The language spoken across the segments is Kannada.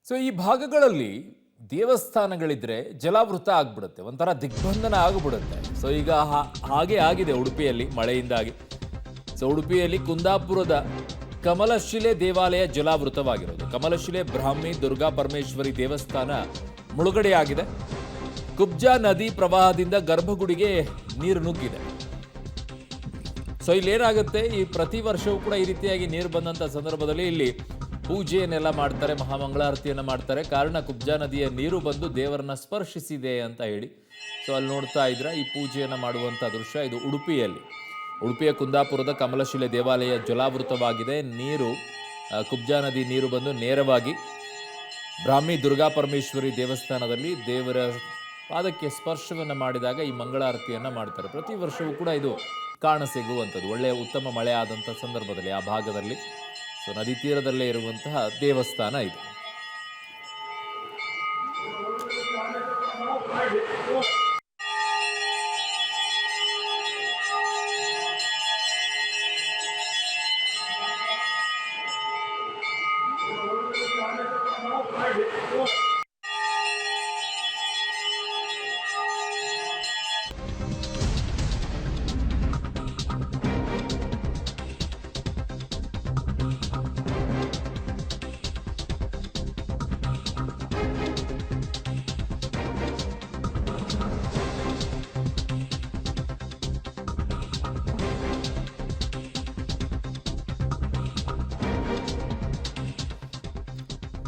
ಸೊ ಈ ಭಾಗಗಳಲ್ಲಿ ದೇವಸ್ಥಾನಗಳಿದ್ರೆ ಜಲಾವೃತ ಆಗ್ಬಿಡುತ್ತೆ, ಒಂಥರ ದಿಗ್ಬಂಧನ ಆಗಿಬಿಡುತ್ತೆ. ಸೊ ಈಗ ಹಾಗೆ ಆಗಿದೆ ಉಡುಪಿಯಲ್ಲಿ ಮಳೆಯಿಂದಾಗಿ. ಸೊ ಉಡುಪಿಯಲ್ಲಿ ಕುಂದಾಪುರದ ಕಮಲಶಿಲೆ ದೇವಾಲಯ ಜಲಾವೃತವಾಗಿರೋದು. ಕಮಲಶಿಲೆ ಬ್ರಾಹ್ಮಿ ದುರ್ಗಾ ಪರಮೇಶ್ವರಿ ದೇವಸ್ಥಾನ ಮುಳುಗಡೆಯಾಗಿದೆ. ಕುಬ್ಜಾ ನದಿ ಪ್ರವಾಹದಿಂದ ಗರ್ಭಗುಡಿಗೆ ನೀರು ನುಗ್ಗಿದೆ. ಸೊ ಇಲ್ಲೇನಾಗುತ್ತೆ, ಈ ಪ್ರತಿ ವರ್ಷವೂ ಕೂಡ ಈ ರೀತಿಯಾಗಿ ನೀರು ಬಂದಂಥ ಸಂದರ್ಭದಲ್ಲಿ ಇಲ್ಲಿ ಪೂಜೆಯನ್ನೆಲ್ಲ ಮಾಡ್ತಾರೆ, ಮಹಾಮಂಗಳಾರತಿಯನ್ನು ಮಾಡ್ತಾರೆ. ಕಾರಣ ಕುಬ್ಜಾ ನದಿಯ ನೀರು ಬಂದು ದೇವರನ್ನ ಸ್ಪರ್ಶಿಸಿದೆ ಅಂತ ಹೇಳಿ. ಸೊ ಅಲ್ಲಿ ನೋಡ್ತಾ ಇದ್ರೆ ಈ ಪೂಜೆಯನ್ನು ಮಾಡುವಂಥ ದೃಶ್ಯ ಇದು ಉಡುಪಿಯ ಕುಂದಾಪುರದ ಕಮಲಶಿಲೆ ದೇವಾಲಯ ಜಲಾವೃತವಾಗಿದೆ. ನೀರು ಕುಬ್ಜಾ ನದಿ ನೀರು ಬಂದು ನೇರವಾಗಿ ಬ್ರಾಹ್ಮಿ ದುರ್ಗಾ ಪರಮೇಶ್ವರಿ ದೇವಸ್ಥಾನದಲ್ಲಿ ದೇವರ ಪಾದಕ್ಕೆ ಸ್ಪರ್ಶವನ್ನು ಮಾಡಿದಾಗ ಈ ಮಂಗಳಾರತಿಯನ್ನು ಮಾಡ್ತಾರೆ. ಪ್ರತಿ ವರ್ಷವೂ ಕೂಡ ಇದು ಕಾಣಸಿಗುವಂಥದ್ದು. ಒಳ್ಳೆಯ ಉತ್ತಮ ಮಳೆ ಆದಂಥ ಸಂದರ್ಭದಲ್ಲಿ ಆ ಭಾಗದಲ್ಲಿ. ಸೊ ನದಿ ತೀರದಲ್ಲೇ ಇರುವಂತಹ ದೇವಸ್ಥಾನ ಇದು.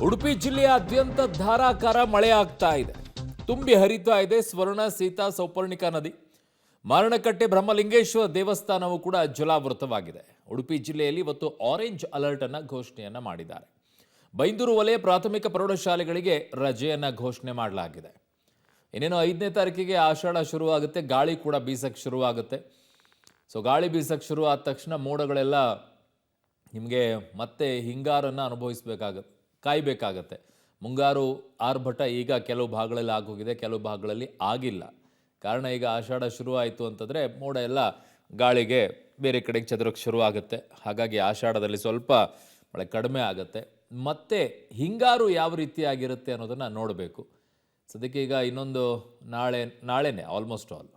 ಉಡುಪಿ ಜಿಲ್ಲೆಯಾದ್ಯಂತ ಧಾರಾಕಾರ ಮಳೆ ಆಗ್ತಾ ಇದೆ. ತುಂಬಿ ಹರಿತಾ ಇದೆ ಸ್ವರ್ಣ, ಸೀತಾ, ಸೌಪರ್ಣಿಕಾ ನದಿ. ಮಾರಣಕಟ್ಟೆ ಬ್ರಹ್ಮಲಿಂಗೇಶ್ವರ ದೇವಸ್ಥಾನವೂ ಕೂಡ ಜಲಾವೃತವಾಗಿದೆ. ಉಡುಪಿ ಜಿಲ್ಲೆಯಲ್ಲಿ ಇವತ್ತು ಆರೆಂಜ್ ಅಲರ್ಟ್ ಅನ್ನು ಘೋಷಣೆಯನ್ನ ಮಾಡಿದ್ದಾರೆ. ಬೈಂದೂರು ವಲಯ ಪ್ರಾಥಮಿಕ ಪ್ರೌಢಶಾಲೆಗಳಿಗೆ ರಜೆಯನ್ನ ಘೋಷಣೆ ಮಾಡಲಾಗಿದೆ. ಇನ್ನೇನು 5ನೇ ತಾರೀಕಿಗೆ ಆಷಾಢ ಶುರುವಾಗುತ್ತೆ, ಗಾಳಿ ಕೂಡ ಬೀಸಕ್ಕೆ ಶುರುವಾಗುತ್ತೆ. ಸೊ ಗಾಳಿ ಬೀಸಕ್ಕೆ ಶುರು ಆದ ತಕ್ಷಣ ಮೋಡಗಳೆಲ್ಲ ನಿಮಗೆ ಮತ್ತೆ ಹಿಂಗಾರನ್ನು ಕಾಯಬೇಕಾಗತ್ತೆ. ಮುಂಗಾರು ಆರ್ಭಟ ಈಗ ಕೆಲವು ಭಾಗಗಳಲ್ಲಿ ಆಗೋಗಿದೆ, ಕೆಲವು ಭಾಗಗಳಲ್ಲಿ ಆಗಿಲ್ಲ. ಕಾರಣ ಈಗ ಆಷಾಢ ಶುರು ಆಯಿತು ಅಂತಂದರೆ ಮೋಡ ಎಲ್ಲ ಗಾಳಿಗೆ ಬೇರೆ ಕಡೆಗೆ ಚದುರಕ್ಕೆ ಶುರು ಆಗುತ್ತೆ. ಹಾಗಾಗಿ ಆಷಾಢದಲ್ಲಿ ಸ್ವಲ್ಪ ಮಳೆ ಕಡಿಮೆ ಆಗುತ್ತೆ. ಮತ್ತೆ ಹಿಂಗಾರು ಯಾವ ರೀತಿಯಾಗಿರುತ್ತೆ ಅನ್ನೋದನ್ನು ನೋಡಬೇಕು. ಸದ್ಯಕ್ಕೆ ಈಗ ಇನ್ನೊಂದು ನಾಳೆನೇ ಆಲ್ಮೋಸ್ಟ್ ಆಲ್